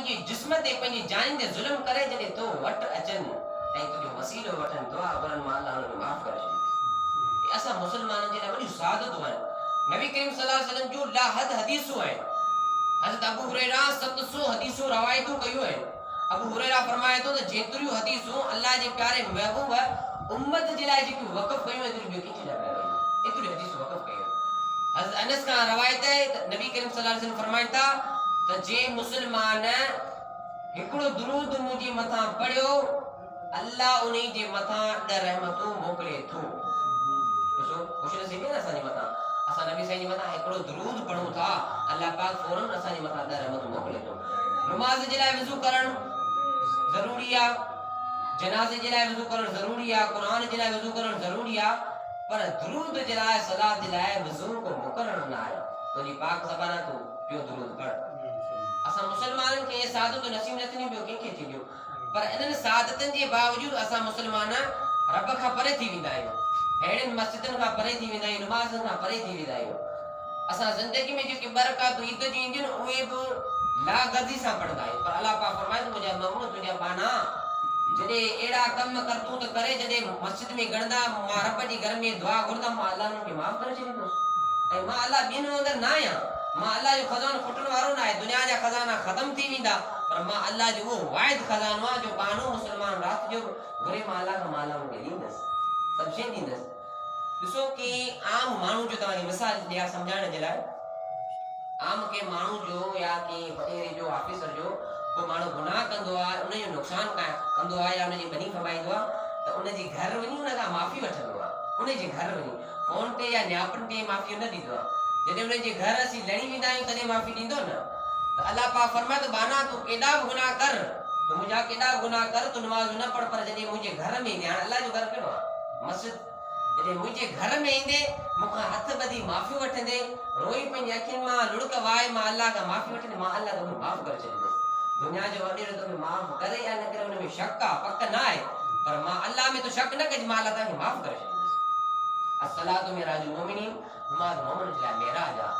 पंहिंजे जिस्म ते पंहिंजी जान ते ज़ुल्म करे जॾहिं तो वटि अचनि ऐं तुंहिंजो वसीलो वठनि दुआ घुरनि मां अल्लाह उन्हनि खे माफ़ करे छॾींदुसि। असां मुस्लमाननि जे लाइ वॾियूं सआदतूं आहिनि। नबी करीम सल्लल्लाहु अलैहि वसल्लम जूं लाहद हदीसूं आहिनि। हज़रत अबू हुरैरा 700 हदीसूं रवायतूं कयूं आहिनि। अबू हुरैरा फरमाए थो त जेतिरियूं हदीसूं अल्लाह जे प्यारे महबूब उम्मत जे लाइ जेकी वक़फ़ कयूं एतिरियूं ॿियो कंहिंखे न कयूं, एतिरियूं हदीसूं वक़फ़ कयूं। हज़रत अनस खां रवायत आहे त नबी करीम सल्लल्लाहु अलैहि वसल्लम फरमाइनि था त जे मुस्लमान हिकिड़ो दुरूद मुंहिंजे मथां पढ़ियो अल्लाह उन जे मथां 10 रहमतूं मोकिले थो। ॾिसो ख़ुशि नसीबी आहे न असांजे मथां। असां नबी साईं जे मथां हिकिड़ो दुरूद पढ़ूं था अल्लाह पाक फौरन असांजे मथां 10 रहमतूं मोकिले थो। नमाज़ जे लाइ वज़ू करणु ज़रूरी आहे, जनाज़े जे लाइ वज़ू करणु ज़रूरी आहे, क़ुरान जे लाइ वज़ू करणु ज़रूरी आहे, पर दुरूद जे लाइ सलात जे लाइ वज़ू को मुक़ररु न आहे। तुंहिंजी पाक ज़बान तूं ॿियो दुरूद पढ़। असां मुस्लमाननि खे सादत नसीब न थींदियूं, ॿियो कंहिंखे थींदियूं, पर इन्हनि सादतनि जे बावजूदि असां मुस्लमान रब खां परे थी वेंदा आहियूं। अहिड़ियुनि मस्जिदनि खां परे थी वेंदा आहियूं, नमाज़नि खां परे थी वेंदा आहियूं। असां ज़िंदगी में जेके बरक़ातूं ईद जी ईंदियूं आहिनि उहे बि लागर्ज़ी सां पढ़ंदा आहियूं, पर अलाह पाक फरमाए थो मुंहिंजा ममून तुंहिंजा बाना जॾहिं अहिड़ा कम करतूं त करे जॾहिं मस्जिद में गणंदा मां रब जे घर में दुआ घुरंदमि मां अलाह उन्हनि खे माफ़ करे छॾींदुसि। ऐं मां अलाह ॿियनि अंदरि न आहियां, मां अलाह जो खज़ानो खुटण वारो न आहे। दुनिया जा खज़ाना ख़तम थी वेंदा, पर मां अलाह जो उहो वाहिद खज़ानो आहे जो कानो मुस्लमान राति जो घुरे मां अलाह खां मां अलाह उनखे ॾींदुसि, सभु शइ ॾींदुसि। ॾिसो कि आम माण्हू जो तव्हांखे मिसाल ॾियां सम्झाइण जे लाइ, आम के माण्हू जो या के वॾेरे जो ऑफिसर जो को माण्हू गुनाह कंदो आहे, उनजो नुक़सानु कंदो आहे या उनजी बनी फमाईंदो आहे त उनजे घर वञी उन खां माफ़ी वठंदो आहे। उनजे घर वञी फोन ते या न्यापनि ते माफ़ी न ॾींदो आहे। जॾहिं उनजे घर असीं लड़ी वेंदा आहियूं तॾहिं माफ़ी ॾींदो न। त अलाह पाक फरमाए थो बाना तूं केॾा बि गुनाह कर, तूं मुंहिंजा केॾा गुनाह कर, तूं नमाज़ न पढ़, पर जॾहिं मुंहिंजे घर में ईंदे, हाणे अलाह जो घर कहिड़ो आहे? मस्जिद। जॾहिं मुंहिंजे घर में ईंदे मूंखां हथ ॿधी माफ़ी वठंदे, रोई पंहिंजी अखियुनि मां लुड़क वाए मां अलाह खां माफ़ी वठंदे, मां अलाह तोखे माफ़ करे छॾींदुसि। दुनिया जो वॾेरो तोखे माफ़ करे या न करे उन में शक आहे, पक न आहे, पर मां अलाह में तूं शक न कजे, मां अलाह तव्हांखे माफ़ करे छॾींदुसि। अस्सलातु मिराजुल मोमिनीन, नमाज़ मोमिन जे लाइ मेराज आहे।